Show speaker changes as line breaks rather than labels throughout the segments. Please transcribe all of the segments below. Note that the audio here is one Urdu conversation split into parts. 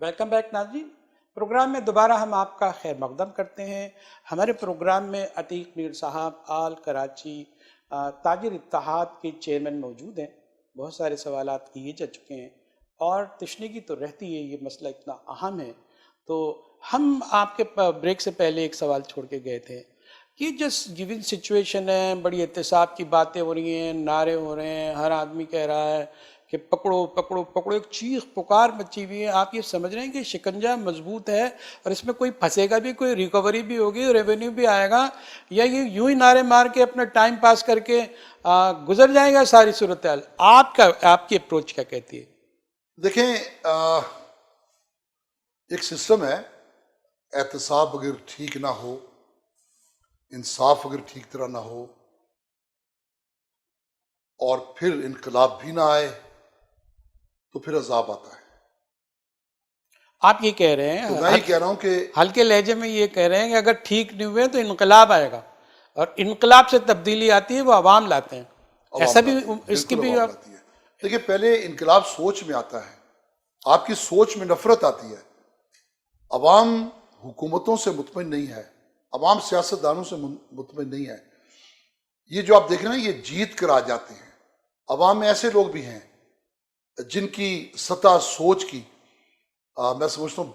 ویلکم بیک ناظرین، پروگرام میں دوبارہ ہم آپ کا خیر مقدم کرتے ہیں۔ ہمارے پروگرام میں عتیق میر صاحب آل کراچی تاجر اتحاد کے چیئرمین موجود ہیں۔ بہت سارے سوالات کیے جا چکے ہیں اور تشنیگی تو رہتی ہے، یہ مسئلہ اتنا اہم ہے۔ تو ہم آپ کے بریک سے پہلے ایک سوال چھوڑ کے گئے تھے کہ جس گیون سچویشن ہے، بڑی احتساب کی باتیں ہو رہی ہیں، نعرے ہو رہے ہیں، ہر آدمی کہہ رہا ہے کہ پکڑو پکڑو پکڑو، ایک چیخ پکار مچی ہوئی ہے۔ آپ یہ سمجھ رہے ہیں کہ شکنجہ مضبوط ہے اور اس میں کوئی پھنسے گا بھی، کوئی ریکوری بھی ہوگی، ریونیو بھی آئے گا، یا یہ یوں ہی نعرے مار کے اپنا ٹائم پاس کر کے گزر جائے گا ساری صورتحال؟ آپ کی اپروچ کیا کہتی ہے؟
دیکھیں، ایک سسٹم ہے، احتساب اگر ٹھیک نہ ہو، انصاف اگر ٹھیک طرح نہ ہو، اور پھر انقلاب بھی نہ آئے تو پھر عذاب آتا ہے۔
آپ یہ کہہ رہے ہیں،
تو میں یہ کہہ رہا ہوں کہ
ہلکے لہجے میں یہ کہہ رہے ہیں کہ اگر ٹھیک نہیں ہوئے تو انقلاب آئے گا، اور انقلاب سے تبدیلی آتی ہے، وہ عوام لاتے ہیں۔ ایسا بھی اس کی بھی
دیکھیں، پہلے انقلاب سوچ میں آتا ہے، آپ کی سوچ میں نفرت آتی ہے۔ عوام حکومتوں سے مطمئن نہیں ہے، عوام سیاستدانوں سے مطمئن نہیں ہے۔ یہ جو آپ دیکھ رہے ہیں، یہ جیت کر آ جاتے ہیں۔ عوام میں ایسے لوگ بھی ہیں جن کی سطح سوچ کی میں سمجھتا ہوں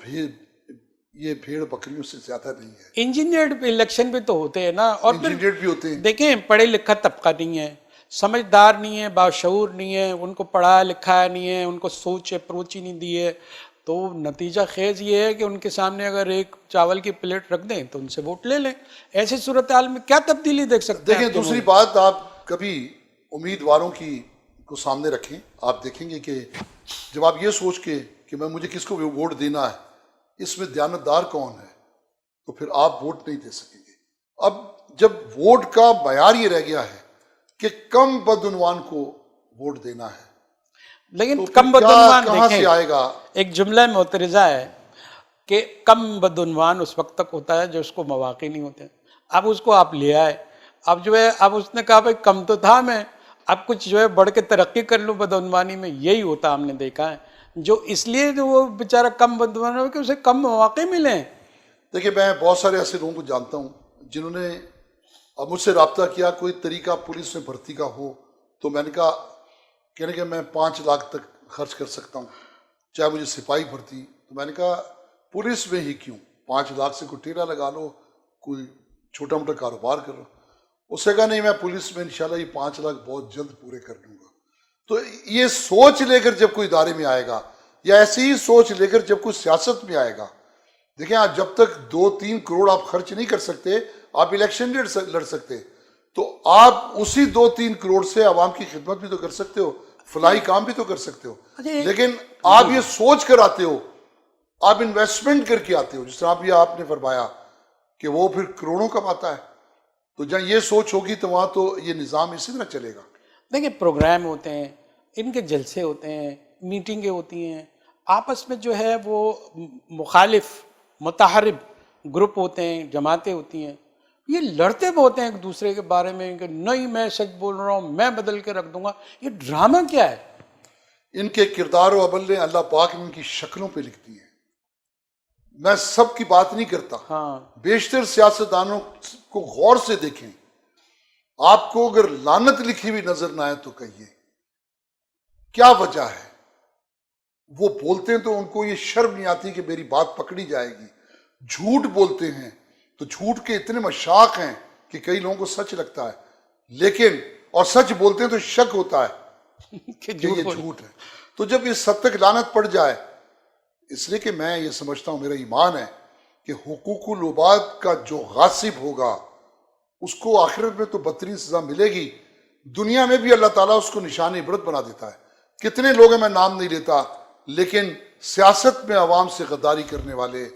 یہ بھیڑ بکریوں سے زیادہ نہیں ہے۔
انجینئرڈ الیکشن بھی تو ہوتے ہیں نا، اور
انجینئرڈ بھی ہوتے ہیں۔
دیکھیں، پڑھے لکھا طبقہ نہیں ہے، سمجھدار نہیں ہے، باشعور نہیں ہے، ان کو پڑھا لکھا نہیں ہے، ان کو سوچ اپروچ ہی نہیں دی ہے، تو نتیجہ خیز یہ ہے کہ ان کے سامنے اگر ایک چاول کی پلیٹ رکھ دیں تو ان سے ووٹ لے لیں۔ ایسی صورتحال میں کیا تبدیلی دیکھ سکتے ہیں؟
دیکھیں، دوسری بات، آپ کبھی امیدواروں کو سامنے رکھیں، آپ دیکھیں گے کہ جب آپ یہ سوچ کے کہ مجھے کس کو ووٹ دینا ہے، اس میں دیانتدار کون ہے، تو پھر آپ ووٹ نہیں دے سکیں گے۔ اب جب ووٹ کا معیار یہ رہ گیا ہے کہ کم بدعنوان کو ووٹ دینا ہے،
لیکن کم بدعنوان
کہاں سے آئے گا؟
ایک جملہ معترضہ ہے کہ کم بدعنوان اس وقت تک ہوتا ہے جو اس کو مواقع نہیں ہوتے۔ اب اس کو آپ لے آئے، اب جو ہے، اب اس نے کہا بھائی کم تو تھا میں، اب کچھ جو ہے بڑھ کے ترقی کر لوں بدعنوانی میں۔ یہی ہوتا ہم نے دیکھا ہے، جو اس لیے جو وہ بیچارہ کم بدعنوان ہو کہ اسے کم مواقع ملیں۔
دیکھیں، میں بہت سارے ایسے لوگوں کو جانتا ہوں جنہوں نے مجھ سے رابطہ کیا، کوئی طریقہ پولیس میں بھرتی کا ہو، تو میں نے کہا کہ میں 5 لاکھ تک خرچ کر سکتا ہوں، چاہے مجھے سپاہی بھرتی۔ تو میں نے کہا پولیس میں ہی کیوں، 5 لاکھ سے کوئی ٹیلا لگا لو، کوئی چھوٹا موٹا کاروبار کر لو۔ اس سے کہا نہیں، میں پولیس میں انشاءاللہ یہ 5 لاکھ بہت جلد پورے کر لوں گا۔ تو یہ سوچ لے کر جب کوئی ادارے میں آئے گا، یا ایسی ہی سوچ لے کر جب کوئی سیاست میں آئے گا، دیکھیں، آپ جب تک 2-3 کروڑ آپ خرچ نہیں کر سکتے، آپ الیکشن لڑ سکتے، تو آپ اسی 2-3 کروڑ سے عوام کی خدمت بھی تو کر سکتے ہو، فلاحی کام بھی تو کر سکتے ہو۔ لیکن آپ یہ سوچ کر آتے ہو، آپ انویسٹمنٹ کر کے آتے ہو، جس طرح آپ نے فرمایا کہ وہ پھر کروڑوں کماتا ہے، تو جہاں یہ سوچ ہوگی تو وہاں تو یہ نظام اسی طرح چلے گا۔
دیکھیں، پروگرام ہوتے ہیں، ان کے جلسے ہوتے ہیں، میٹنگیں ہوتی ہیں، آپس میں جو ہے وہ مخالف متحارب گروپ ہوتے ہیں، جماعتیں ہوتی ہیں، یہ لڑتے بہت ہیں ایک دوسرے کے بارے میں کہ نہیں میں سچ بول رہا ہوں، میں بدل کے رکھ دوں گا۔ یہ ڈرامہ کیا ہے؟ ان
کے کردار و عمل نے اللہ پاک نے ان کی شکلوں پہ لکھ دی ہے۔ میں سب کی بات نہیں کرتا، بیشتر سیاستدانوں کو غور سے دیکھیں، آپ کو اگر لعنت لکھی ہوئی نظر نہ آئے تو کہیے کیا وجہ ہے؟ وہ بولتے ہیں تو ان کو یہ شرم نہیں آتی کہ میری بات پکڑی جائے گی۔ جھوٹ بولتے ہیں تو جھوٹ کے اتنے مشاق ہیں کہ کئی لوگوں کو سچ لگتا ہے، لیکن اور سچ بولتے ہیں تو شک ہوتا ہے کہ یہ جھوٹ ہے۔ تو جب اس حد تک لعنت پڑ جائے، اس لیے کہ میں یہ سمجھتا ہوں، میرا ایمان ہے کہ حقوق العباد کا جو غاصب ہوگا اس کو آخرت میں تو بدترین سزا ملے گی، دنیا میں بھی اللہ تعالیٰ اس کو نشان عبرت بنا دیتا ہے۔ کتنے لوگ ہیں، میں نام نہیں لیتا، لیکن سیاست میں عوام سے غداری کرنے والے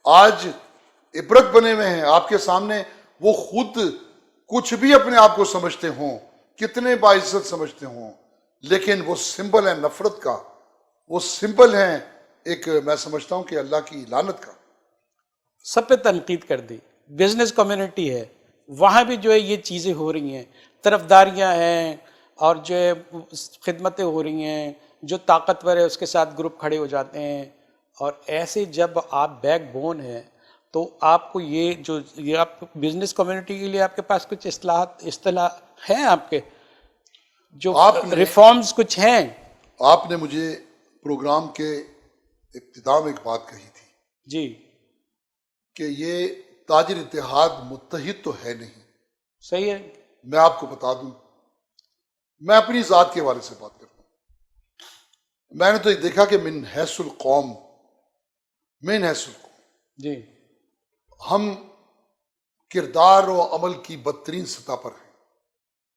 آج عبرت بنے ہوئے ہیں آپ کے سامنے۔ وہ خود کچھ بھی اپنے آپ کو سمجھتے ہوں، کتنے باعزت سمجھتے ہوں، لیکن وہ سمبل ہے نفرت کا، وہ سمبل ہیں ایک، میں سمجھتا ہوں کہ اللہ کی لعنت کا۔
سب پہ تنقید کر دی، بزنس کمیونٹی ہے، وہاں بھی جو ہے یہ چیزیں ہو رہی ہیں، طرفداریاں ہیں، اور جو ہے خدمتیں ہو رہی ہیں، جو طاقتور ہے اس کے ساتھ گروپ کھڑے ہو جاتے ہیں، اور ایسے جب آپ بیک بون ہیں تو آپ کو یہ آپ بزنس کمیونٹی کے لیے آپ کے پاس کچھ اصطلاح ہیں آپ کے جو ریفارمز کچھ ہیں؟
آپ نے مجھے پروگرام کے ابتدا میں ایک بات کہی تھی
جی
کہ یہ تاجر اتحاد متحد تو ہے نہیں.
صحیح ہے.
میں آپ کو بتا دوں، میں اپنی ذات کے حوالے سے بات کرتا ہوں. میں نے تو یہ دیکھا کہ من حیث القوم
جی
ہم کردار و عمل کی بدترین سطح پر ہیں.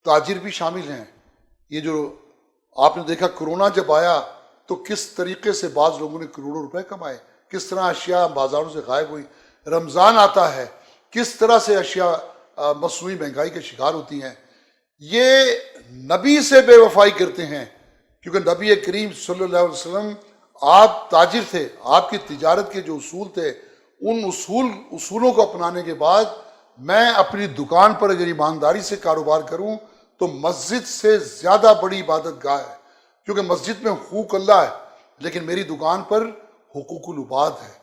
تاجر بھی شامل ہیں. یہ جو آپ نے دیکھا کرونا جب آیا تو کس طریقے سے بعض لوگوں نے کروڑوں روپے کمائے، کس طرح اشیاء بازاروں سے غائب ہوئی. رمضان آتا ہے، کس طرح سے اشیاء مصنوعی مہنگائی کے شکار ہوتی ہیں. یہ نبی سے بے وفائی کرتے ہیں، کیونکہ نبی کریم صلی اللہ علیہ وسلم آپ تاجر تھے. آپ کی تجارت کے جو اصول تھے، ان اصولوں کو اپنانے کے بعد میں اپنی دکان پر اگر ایمانداری سے کاروبار کروں تو مسجد سے زیادہ بڑی عبادت گاہ ہے، کیونکہ مسجد میں حقوق اللہ ہے لیکن میری دکان پر حقوق العباد ہے.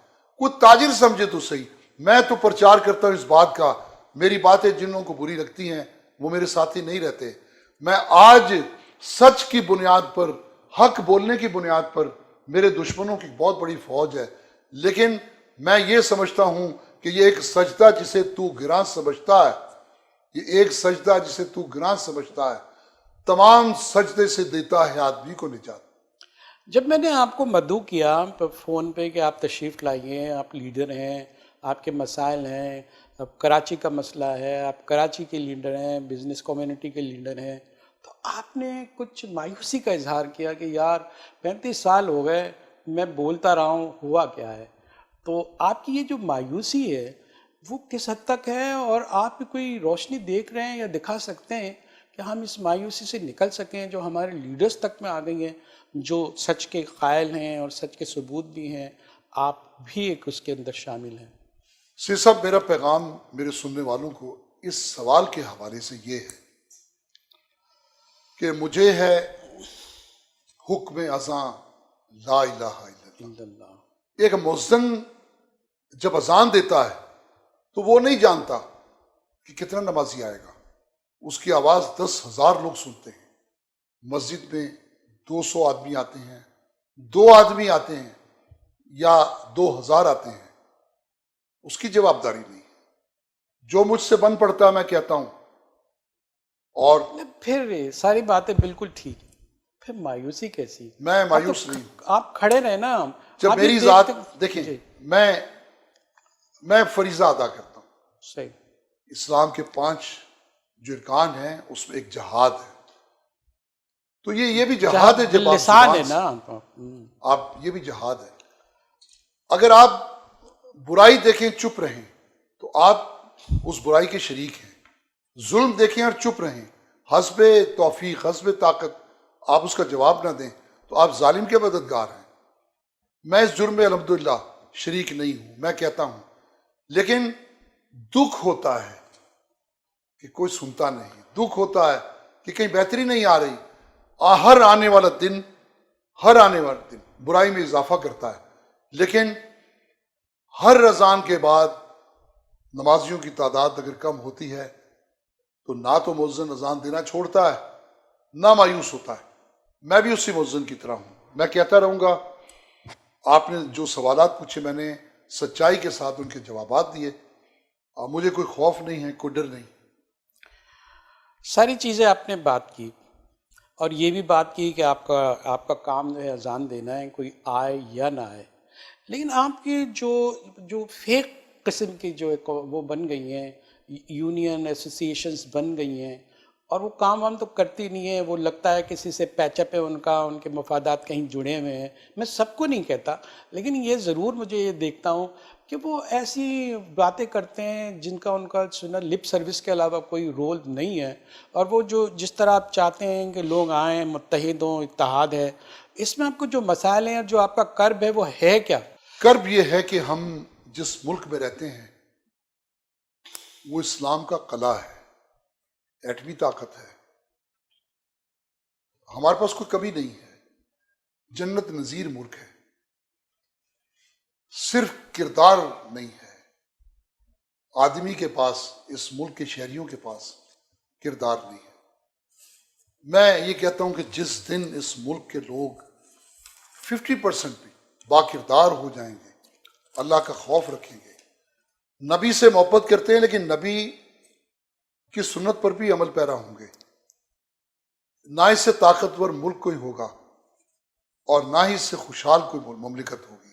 کوئی تاجر سمجھے تو صحیح. میں تو پرچار کرتا ہوں اس بات کا. میری باتیں جن لوگوں کو بری لگتی ہیں وہ میرے ساتھی نہیں رہتے. میں آج سچ کی بنیاد پر، حق بولنے کی بنیاد پر، میرے دشمنوں کی بہت بڑی فوج ہے، لیکن میں یہ سمجھتا ہوں کہ یہ ایک سجدہ جسے تو گراں سمجھتا ہے، یہ ایک سجدہ جسے تو گراں سمجھتا ہے، تمام سجدے سے دیتا ہے آدمی کو نجات.
جب میں نے آپ کو مدعو کیا فون پہ کہ آپ تشریف لائیے، آپ لیڈر ہیں، آپ کے مسائل ہیں، اب کراچی کا مسئلہ ہے، آپ کراچی کے لیڈر ہیں، بزنس کمیونٹی کے لیڈر ہیں، تو آپ نے کچھ مایوسی کا اظہار کیا کہ یار 35 سال ہو گئے میں بولتا رہا ہوں، ہوا کیا ہے؟ تو آپ کی یہ جو مایوسی ہے وہ کس حد تک ہے، اور آپ کوئی روشنی دیکھ رہے ہیں یا دکھا سکتے ہیں کہ ہم اس مایوسی سے نکل سکیں جو ہمارے لیڈرز تک میں آ گئی ہیں، جو سچ کے قائل ہیں اور سچ کے ثبوت بھی ہیں؟ آپ بھی ایک اس کے اندر شامل ہیں.
سید صاحب، میرا پیغام میرے سننے والوں کو اس سوال کے حوالے سے یہ ہے کہ مجھے ہے حکم ازاں لا الہ الا اللہ. ایک مؤذن جب اذان دیتا ہے تو وہ نہیں جانتا کہ کتنا نمازی آئے گا. اس کی آواز 10,000 لوگ سنتے ہیں. مسجد میں 200 آدمی آتے ہیں، 2 آدمی آتے ہیں یا 2,000 آتے ہیں، اس کی جوابداری نہیں. جو مجھ سے بن پڑتا ہے میں کہتا ہوں. اور
پھر ساری باتیں بالکل ٹھیک ہیں، پھر مایوسی کیسی؟
میں مایوس نہیں.
آپ کھڑے رہے نا.
جب میری ذات دیکھیں، میں فریضہ ادا کرتا ہوں.
صحیح.
اسلام کے 5 جو ارکان ہیں اس میں ایک جہاد ہے. تو یہ بھی جہاد ہے. جب
لسان ہے نا
آپ، یہ بھی جہاد ہے. اگر آپ برائی دیکھیں چپ رہیں تو آپ اس برائی کے شریک ہیں. ظلم دیکھیں اور چپ رہیں، حسب توفیق، حسب طاقت آپ اس کا جواب نہ دیں تو آپ ظالم کے مددگار ہیں. میں اس جرم میں الحمدللہ شریک نہیں ہوں، میں کہتا ہوں. لیکن دکھ ہوتا ہے کہ کوئی سنتا نہیں. دکھ ہوتا ہے کہ کہیں بہتری نہیں آ رہی. ہر آنے والا دن برائی میں اضافہ کرتا ہے. لیکن ہر رمضان کے بعد نمازیوں کی تعداد اگر کم ہوتی ہے تو نہ تو مؤذن اذان دینا چھوڑتا ہے نہ مایوس ہوتا ہے. میں بھی اسی مؤذن کی طرح ہوں. میں کہتا رہوں گا. آپ نے جو سوالات پوچھے میں نے سچائی کے ساتھ ان کے جوابات دیے. مجھے کوئی خوف نہیں ہے، کوئی ڈر نہیں.
ساری چیزیں آپ نے بات کی، اور یہ بھی بات کی کہ آپ کا کام جو ہے اذان دینا ہے، کوئی آئے یا نہ آئے. لیکن آپ کی جو فیک قسم کی جو وہ بن گئی ہیں، یونین ایسوسیشنز بن گئی ہیں، اور وہ کام وام تو کرتی نہیں ہے. وہ لگتا ہے کسی سے پیچ اپ ہے ان کے مفادات کہیں جڑے ہوئے ہیں. میں سب کو نہیں کہتا، لیکن یہ ضرور مجھے یہ دیکھتا ہوں کہ وہ ایسی باتیں کرتے ہیں جن کا ان کا لپ سروس کے علاوہ کوئی رول نہیں ہے. اور وہ جس طرح آپ چاہتے ہیں کہ لوگ آئیں، متحد ہوں، اتحاد ہے، اس میں آپ کو جو مسائل ہیں، جو آپ کا کرب ہے، وہ ہے کیا؟
کرب یہ ہے کہ ہم جس ملک میں رہتے ہیں وہ اسلام کا قلعہ ہے، ایٹمی طاقت ہے. ہمارے پاس کوئی کمی نہیں ہے. جنت نظیر ملک ہے. صرف کردار نہیں ہے، آدمی کے پاس، اس ملک کے شہریوں کے پاس کردار نہیں ہے۔ میں یہ کہتا ہوں کہ جس دن اس ملک کے لوگ 50% بھی باکردار ہو جائیں گے، اللہ کا خوف رکھیں گے، نبی سے محبت کرتے ہیں لیکن نبی کی سنت پر بھی عمل پیرا ہوں گے، نہ اس سے طاقتور ملک کوئی ہوگا اور نہ ہی اس سے خوشحال کوئی مملکت ہوگی۔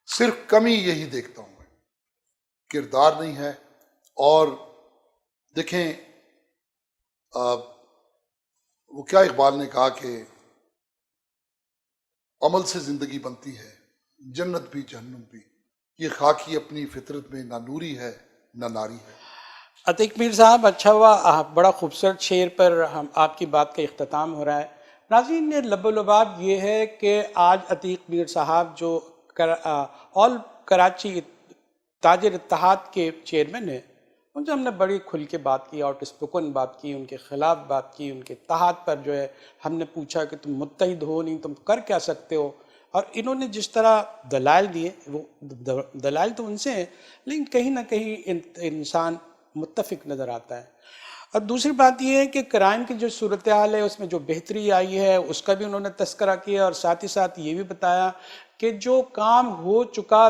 صرف کمی یہی دیکھتا ہوں میں، کردار نہیں ہے۔ اور دیکھیں وہ کیا اقبال نے کہا کہ عمل سے زندگی بنتی ہے، جنت بھی جہنم بھی، یہ خاکی اپنی فطرت میں نہ نوری ہے نہ ناری ہے۔
عتیق میر صاحب، اچھا ہوا، بڑا خوبصورت شعر پر آپ کی بات کا اختتام ہو رہا ہے۔ ناظرین، لب و لباب یہ ہے کہ آج عتیق میر صاحب جو آل کراچی تاجر اتحاد کے چیئرمین ہیں، ان سے ہم نے بڑی کھل کے بات کی، آؤٹ اسپوکن بات کی، ان کے خلاف بات کی، ان کے اتحاد پر جو ہے ہم نے پوچھا کہ تم متحد ہو نہیں، تم کر کیا سکتے ہو، اور انہوں نے جس طرح دلائل دیے، وہ دلائل تو ان سے ہیں لیکن کہیں نہ کہیں انسان متفق نظر آتا ہے۔ اور دوسری بات یہ ہے کہ کرائم کی جو صورتحال ہے اس میں جو بہتری آئی ہے اس کا بھی انہوں نے تذکرہ کیا، اور ساتھ ہی ساتھ یہ بھی بتایا کہ جو کام ہو چکا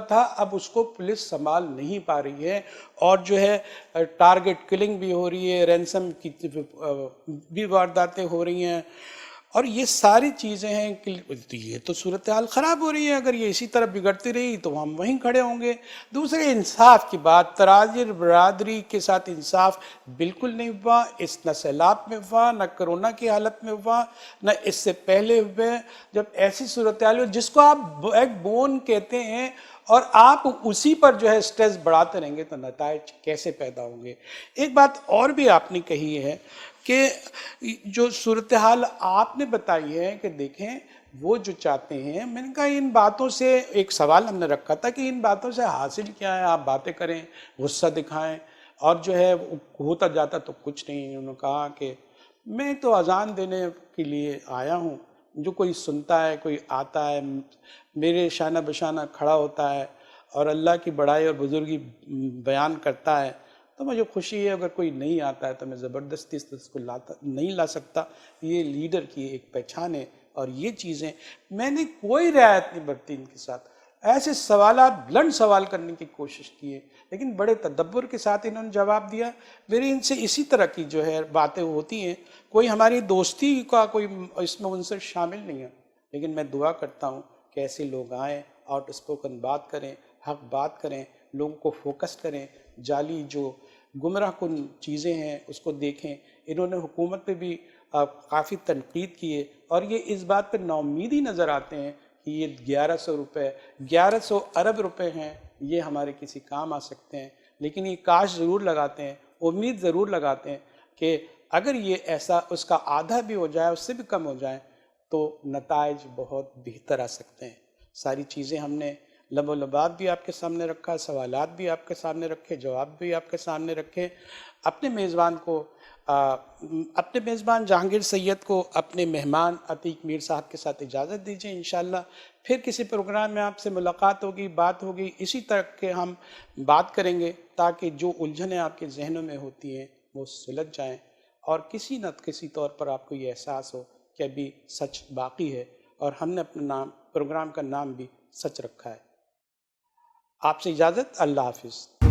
تھا اب اس کو پولیس سنبھال نہیں پا رہی ہے، اور جو ہے ٹارگٹ کلنگ بھی ہو رہی ہے، رینسم کی بھی وارداتیں ہو رہی ہیں، اور یہ ساری چیزیں ہیں کہ یہ تو صورتحال خراب ہو رہی ہے۔ اگر یہ اسی طرح بگڑتی رہی تو ہم وہیں کھڑے ہوں گے۔ دوسرے، انصاف کی بات، تاجر برادری کے ساتھ انصاف بالکل نہیں ہوا، اس نہ سیلاب میں ہوا، نہ کرونا کی حالت میں ہوا، نہ اس سے پہلے ہوئے، جب ایسی صورتحال ہو جس کو آپ ایک بون کہتے ہیں اور آپ اسی پر جو ہے سٹریس بڑھاتے رہیں گے تو نتائج کیسے پیدا ہوں گے۔ ایک بات اور بھی آپ نے کہی ہے کہ جو صورتحال آپ نے بتائی ہے کہ دیکھیں وہ جو چاہتے ہیں، میں نے کہا ان باتوں سے ایک سوال ہم نے رکھا تھا کہ ان باتوں سے حاصل کیا ہے؟ آپ باتیں کریں، غصہ دکھائیں، اور جو ہے ہوتا جاتا تو کچھ نہیں۔ انہوں نے کہا کہ میں تو اذان دینے کے لیے آیا ہوں، جو کوئی سنتا ہے، کوئی آتا ہے، میرے شانہ بشانہ کھڑا ہوتا ہے اور اللہ کی بڑائی اور بزرگی بیان کرتا ہے تو مجھے خوشی ہے۔ اگر کوئی نہیں آتا ہے تو میں زبردستی سے اس کو نہیں لا سکتا۔ یہ لیڈر کی ایک پہچان ہے، اور یہ چیزیں میں نے کوئی رعایت نہیں برتی ان کے ساتھ۔ ایسے سوالات، بلند سوال کرنے کی کوشش کی ہے لیکن بڑے تدبر کے ساتھ انہوں نے جواب دیا۔ میری ان سے اسی طرح کی جو ہے باتیں ہوتی ہیں، کوئی ہماری دوستی کا کوئی اس میں عنصر شامل نہیں ہے، لیکن میں دعا کرتا ہوں کہ ایسے لوگ آئیں، آؤٹ اسپوکن بات کریں، حق بات کریں، لوگوں کو فوکس کریں، جعلی جو گمراہ کن چیزیں ہیں اس کو دیکھیں۔ انہوں نے حکومت پہ بھی کافی تنقید کی ہے، اور یہ اس بات پہ ناامیدی نظر آتے ہیں کہ یہ 1100 ارب روپے ہیں، یہ ہمارے کسی کام آ سکتے ہیں، لیکن یہ کاش ضرور لگاتے ہیں، امید ضرور لگاتے ہیں کہ اگر یہ ایسا اس کا آدھا بھی ہو جائے، اس سے بھی کم ہو جائے تو نتائج بہت بہتر آ سکتے ہیں۔ ساری چیزیں ہم نے لب و لباب بھی آپ کے سامنے رکھا، سوالات بھی آپ کے سامنے رکھے، جواب بھی آپ کے سامنے رکھے۔ اپنے میزبان کو اپنے میزبان جہانگیر سید کو اپنے مہمان عتیق میر صاحب کے ساتھ اجازت دیجیے۔ انشاءاللہ پھر کسی پروگرام میں آپ سے ملاقات ہوگی، بات ہوگی، اسی طرح کے ہم بات کریں گے تاکہ جو الجھنیں آپ کے ذہنوں میں ہوتی ہیں وہ سلجھ جائیں، اور کسی نہ کسی طور پر آپ کو یہ احساس ہو کہ ابھی سچ باقی ہے، اور ہم نے اپنا پروگرام کا نام بھی سچ رکھا ہے۔ آپ سے اجازت، اللہ حافظ۔